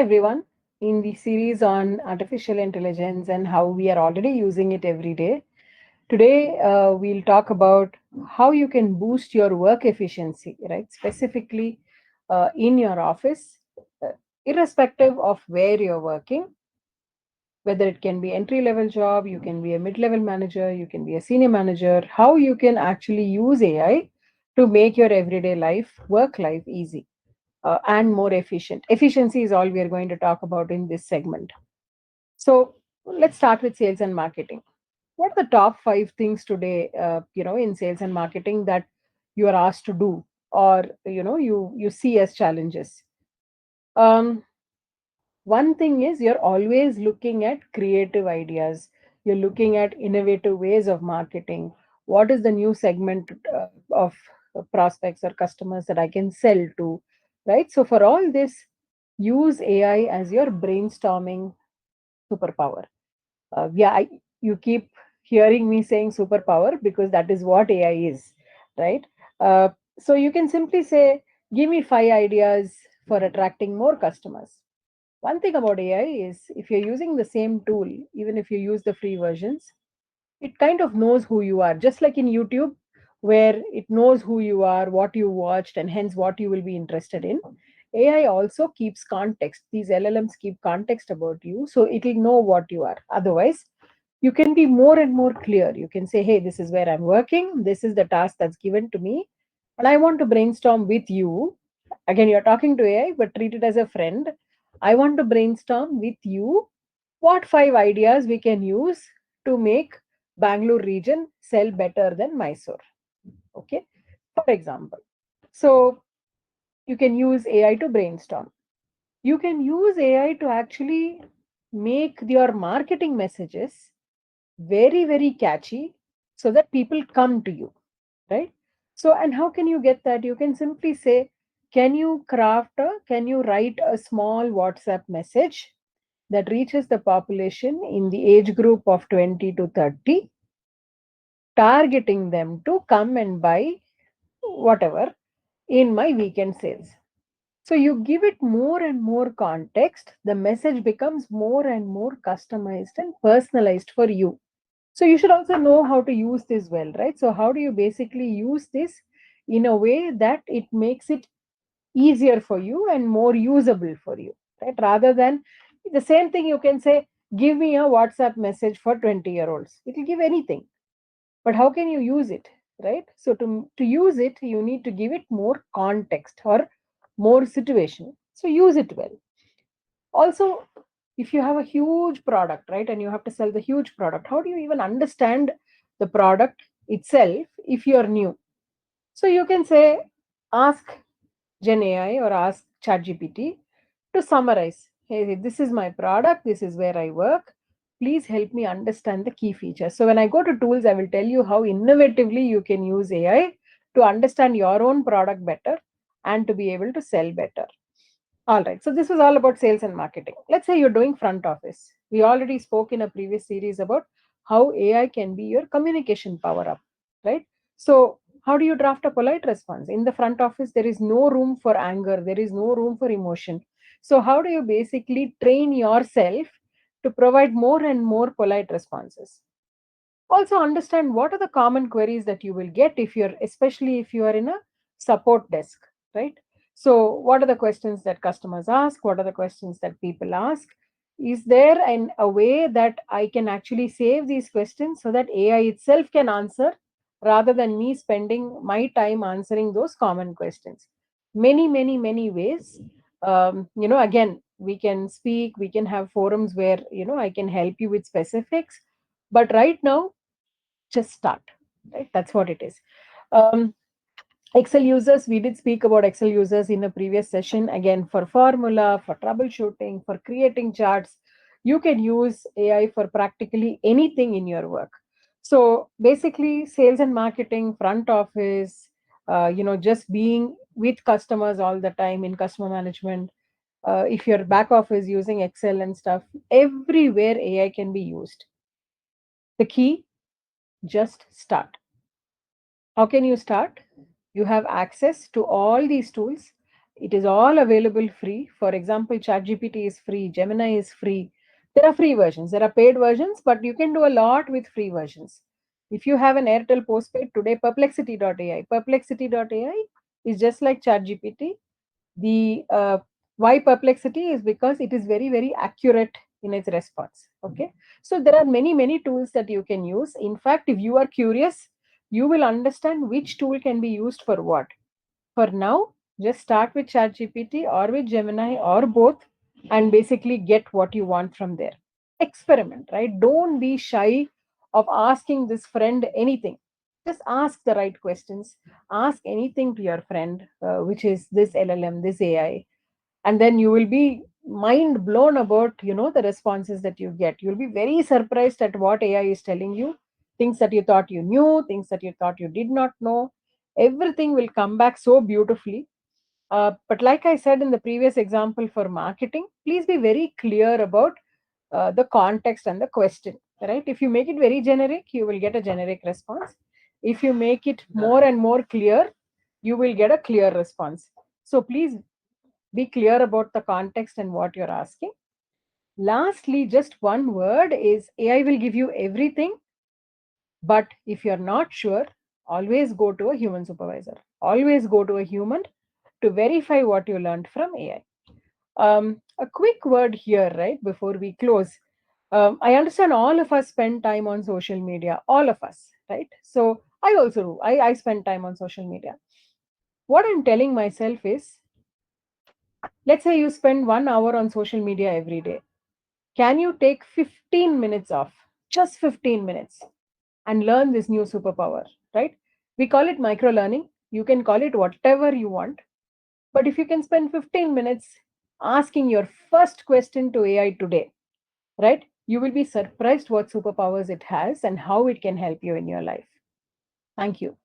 everyone. In the series on artificial intelligence and how we are already using it every day, today we'll talk about how you can boost your work efficiency, right? Specifically in your office, uh, irrespective of where you're working, whether it can be entry level job, you can be a mid level manager, you can be a senior manager, how you can actually use AI to make your everyday life, work life easy and more efficient. Efficiency is all we are going to talk about in this segment. So let's start with sales and marketing. What are the top five things today, in sales and marketing that you are asked to do, or you see as challenges? Um, One thing is you're always looking at creative ideas. You're looking at innovative ways of marketing. What is the new segment of prospects or customers that I can sell to, right? So for all this, use AI as your brainstorming superpower. You keep hearing me saying superpower because that is what AI is, right? Uh, so you can simply say, give me five ideas for attracting more customers. One thing about AI is if you're using the same tool, even if you use the free versions, it kind of knows who you are. Just like in YouTube, where it knows who you are, what you watched, and hence what you will be interested in. AI also keeps context. These LLMs keep context about you, so it'll know what you are. Otherwise, you can be more and more clear. You can say, hey, this is where I'm working, this is the task that's given to me, and I want to brainstorm with you. Again, you're talking to AI, but treat it as a friend. I want to brainstorm with you what five ideas we can use to make Bangalore region sell better than Mysore. Okay, for example. So you can use AI to brainstorm. You can use AI to actually make your marketing messages very, very catchy so that people come to you, right? So, and how can you get that? You can simply say, can you write a small WhatsApp message that reaches the population in the age group of 20 to 30, targeting them to come and buy whatever in my weekend sales. So you give it more and more context, the message becomes more and more customized and personalized for you. So you should also know how to use this well, right? So how do you basically use this in a way that it makes it easier for you and more usable for you, right? Rather than the same thing, you can say, give me a WhatsApp message for 20-year-olds. It will give anything. But how can you use it, right? So to use it, you need to give it more context or more situation. So use it well. Also, if you have a huge product, right, and you have to sell the huge product, how do you even understand the product itself if you're new? So you can say, ask Gen AI or ask ChatGPT to summarize. Hey, this is my product, this is where I work. Please help me understand the key features. So when I go to tools, I will tell you how innovatively you can use AI to understand your own product better and to be able to sell better. All right. So this was all about sales and marketing. Let's say you're doing front office. We already spoke in a previous series about how AI can be your communication power up, right? So how do you draft a polite response? In the front office, there is no room for anger, there is no room for emotion. So how do you basically train yourself to provide more and more polite responses? Also understand what are the common queries that you will get if you're, especially if you are in a support desk, right? So what are the questions that customers ask, what are the questions that people ask? Is there a way that I can actually save these questions so that AI itself can answer rather than me spending my time answering those common questions? Many ways. Again, we can speak, we can have forums where I can help you with specifics, but right now, just start, right? That's what it is. um, Excel users, we did speak about Excel users in a previous session. Again, for formula, for troubleshooting, for creating charts, you can use AI for practically anything in your work. So basically, sales and marketing, front office, just being with customers all the time in customer management, if your back office using Excel and stuff, everywhere AI can be used. The key, just start. How can you start? You have access to all these tools. It is all available free. For example, ChatGPT is free, Gemini is free. There are free versions, there are paid versions, but you can do a lot with free versions. If you have an Airtel postpaid today, Perplexity.ai is just like ChatGPT. The why Perplexity is because it is very, very accurate in its response. Okay, so there are many, many tools that you can use. In fact, if you are curious, you will understand which tool can be used for what. For now, just start with ChatGPT or with Gemini or both and basically get what you want from there. Experiment, right? Don't be shy of asking this friend anything. Just ask the right questions. Ask anything to your friend, which is this LLM, this AI, and then you will be mind blown about the responses that you get. You'll be very surprised at what AI is telling you, things that you thought you knew, things that you thought you did not know. Everything will come back so beautifully. But like I said in the previous example for marketing, please be very clear about the context and the question, right? If you make it very generic, you will get a generic response. If you make it more and more clear, you will get a clear response. So please be clear about the context and what you're asking. Lastly, just one word is AI will give you everything, but if you're not sure, always go to a human supervisor. Always go to a human to verify what you learned from AI. A quick word here, right, before we close. I understand all of us spend time on social media, all of us, right? So I also do. I spend time on social media. What I'm telling myself is, let's say you spend 1 hour on social media every day. Can you take 15 minutes off, just 15 minutes, and learn this new superpower, right? We call it micro learning. You can call it whatever you want. But if you can spend 15 minutes asking your first question to AI today, right, you will be surprised what superpowers it has and how it can help you in your life. Thank you.